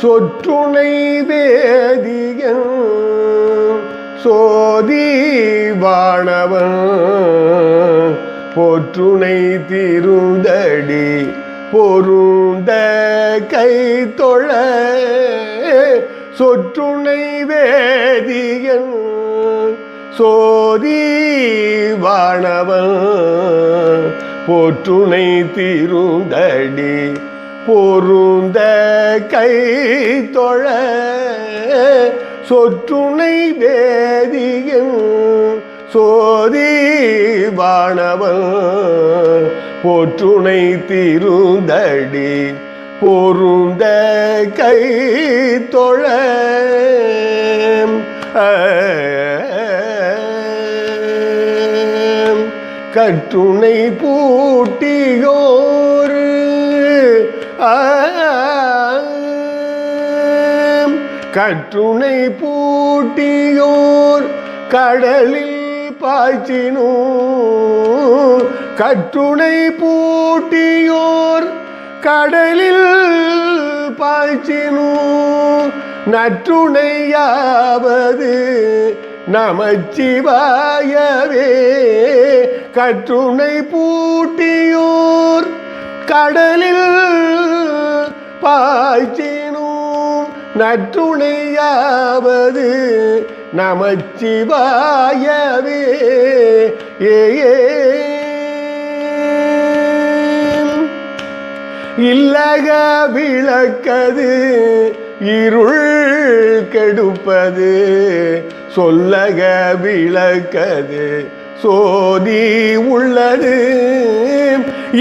சொற்றுணை வேதியன் சோதி வாணவன் போற்றுணை திருந்தடி பொருந்த கை தொழ சொற்றுணை வேதியன் சோதி வாணவன் போற்றுணை திருந்தடி பொருந்த கை தொழ சொற்றுணை வேதியன் சோதி வாணவன் போற்றுணை திருந்தடி பொருந்த கை தொழ கற்றுணை பூட்டியோர் கற்றுணை பூட்டியோர் கடலில் பாய்ச்சினோ கற்றுணை பூட்டியோர் கடலில் பாய்ச்சினோ நற்றுணையாவது நமச்சிவாயவே கற்றுணை பூட்டியோர் கடலில் பாய்ச்சினோ நற்றுணையாவது நமச்சிவாயவே இல்லக விளக்கது இருள் கெடுப்பது சொல்லக விளக்கது சோதி உள்ளது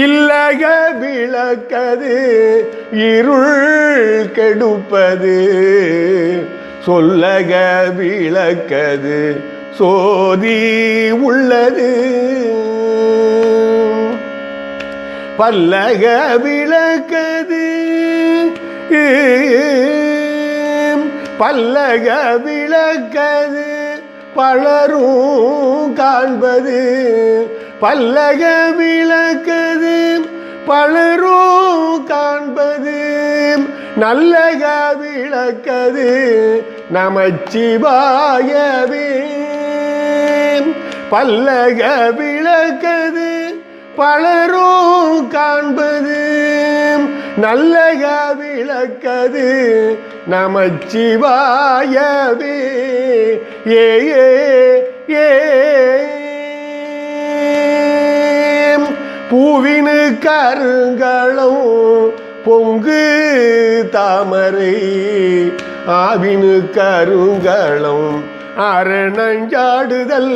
இல்லக விளக்கது இருள் கெடுப்பது சொல்லக விளக்கது சோதி உள்ளது பல்லக விளக்கது பல்லக விளக்கது பலரும் காண்பது பல்லக விளக்கது பலரும் காண்பது நல்லக விளக்கது நமச்சிவாயவே பல்லக விளக்கது பலரும் காண்பது நல்லக விளக்கது நமச்சிவாயவே பூவினு கருங்களும் பொங்கு தாமரை ஆவினு கருங்களும் அரணஞ்சாடுதல்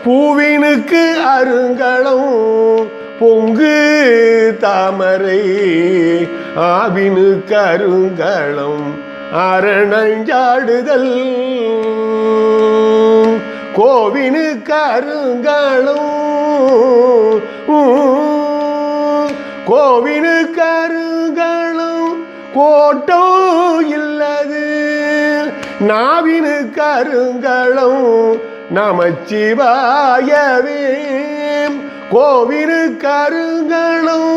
பூவினுக்கு அருங்களும் பொங்கு தாமரை ஆவினு கருங்களும் அரணஞ்சாடுதல் கோவினு கருங்களும் கோவினு கருங்களும் கோட்டோ இல்லது நாவினு கருங்களும் நமச்சிவாயவே கோவினு கருங்களும்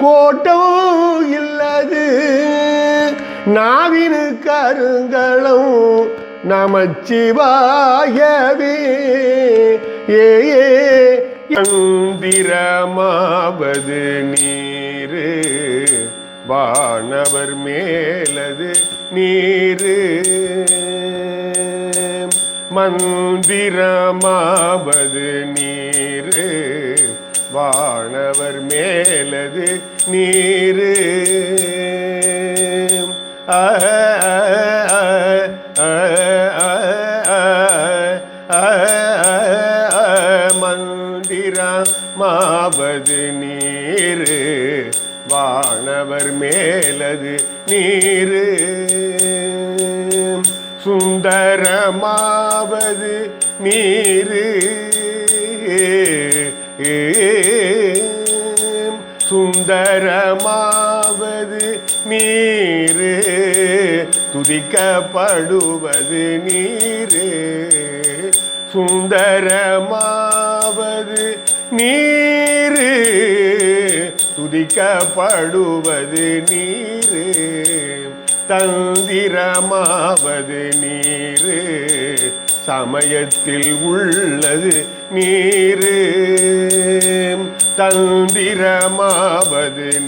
கோட்டோ இல்லது நாவினு கருங்களும் நமச்சிவாயவே மந்திரமாவது நீரு வானவர் மேலது நீரு மந்திரமாவது நீரு வானவர் மேலது நீரு மந்திரமாவது நீரு வானவர் மேலது நீரு சுந்தரமாவது நீரு சுந்தரமாவது நீரு துதிக்கப்படுவது நீரு சுந்தரமாவது நீரு துதிக்கப்படுவது நீரு தந்திரமாவது நீரு சமயத்தில் உள்ளது நீரு தந்திரமாவது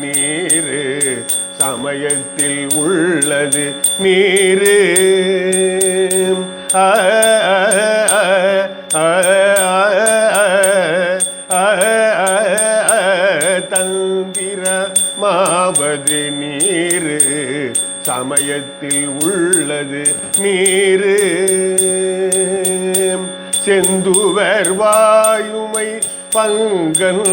நீரு சமயத்தில் உள்ளது நீரு தந்திரமாவது நீரு சமயத்தில் உள்ளது நீரு செந்துவர் வாயுமை பங்கன்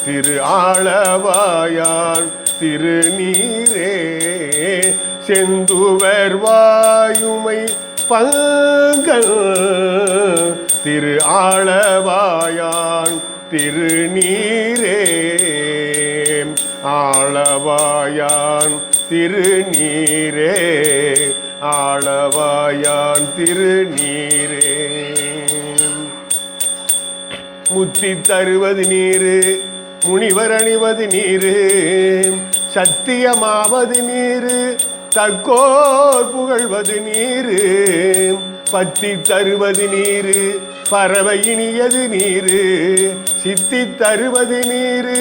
திரு ஆளவாயான் திருநீரே செந்துவர் வாயுமை பங்கன் திரு ஆளவாயான் திருநீரே ஆளவாயான் திருநீரே ஆளவாயான் திருநீரே முத்தி தருவது நீரு முனிவர் அணிவது நீரு சத்தியமாவது நீரு தற்கோர் புகழ்வது நீரு பத்தி தருவது நீரு பறவை இனியது நீரு சித்தி தருவது நீரு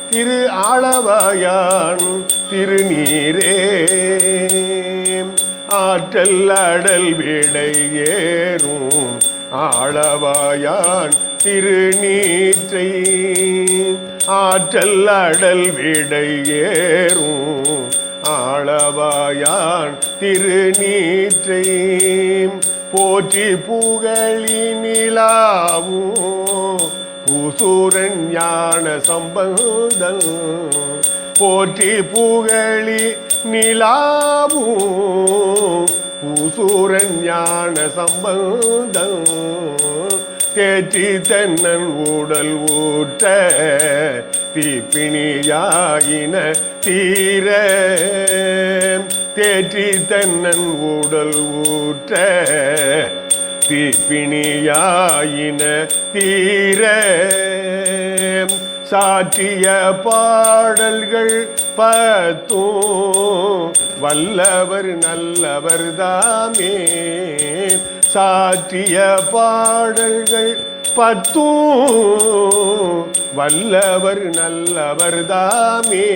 திரு ஆளவாயான் திருநீரே ஆற்றல் அடல் விடை ஏறும் ஆளவாயான் திருநீற்றை ஆற்றல் அடல் விடை ஏறும் ஆளவாயான் திருநீற்றை போற்றி புகழி நிலாவும் பூசூரன் ஞான சம்பந்தன் போற்றி புகழி நிலாவும் பூசூரன் ஞான சம்பந்தன் தேற்றி தென்னன் உடல் ஊற்ற தீப்பிணியாயின தீர தேற்றி தென்னன் உடல் ஊற்ற தீப்பிணியாயின தீர சாற்றிய பாடல்கள் பத்தும் வல்லவர் நல்லவர் தாமே சாற்றிய பாடல்கள் பத்தும் வல்லவர் நல்லவர் தாமே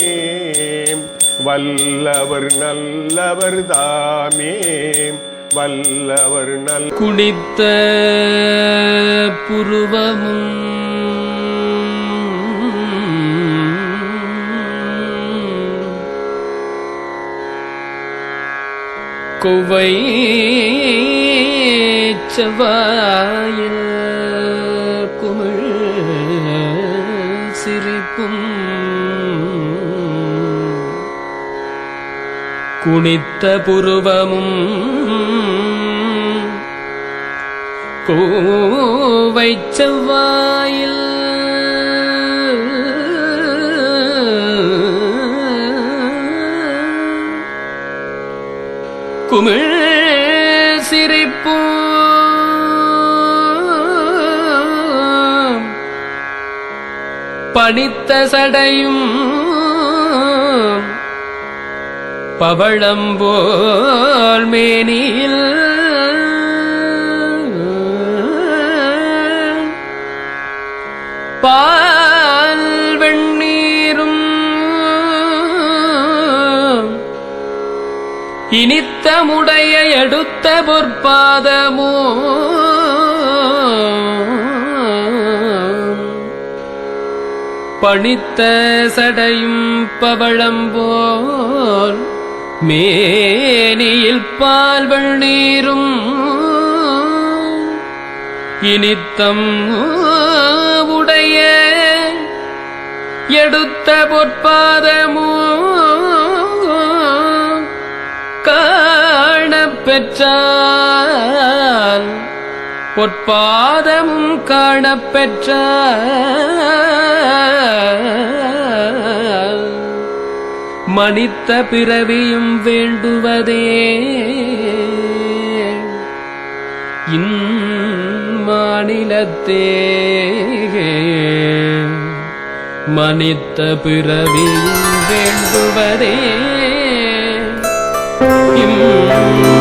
வல்லவர் நல்லவர் தாமே வல்லவர் நல் குடித்த புருவமும் குவை செவ்வாயில் குமிழ் சிரிப்பும் குனித்த புருவமும் கோவை செவ்வாயில் குமிழ் சிரிப்பும் பணித்த சடையும் பவழம்போல் மேனியில் பால் வெண்ணீரும் இனித்தமுடைய எடுத்த பொற்பாதமோ பணித்த சடையும் பவழம்போல் மேனியில் பால் வெண்ணீரும் இனித்தம் உடைய எடுத்த பொற்பாதமோ காணப்பெற்றால் பொற்பாதமும் காணப்பெற்றால் மனித்த பிறவியும் வேண்டுவதே இம்மாநிலத்தே மனித்த பிறவியும் வேண்டுவதே இம்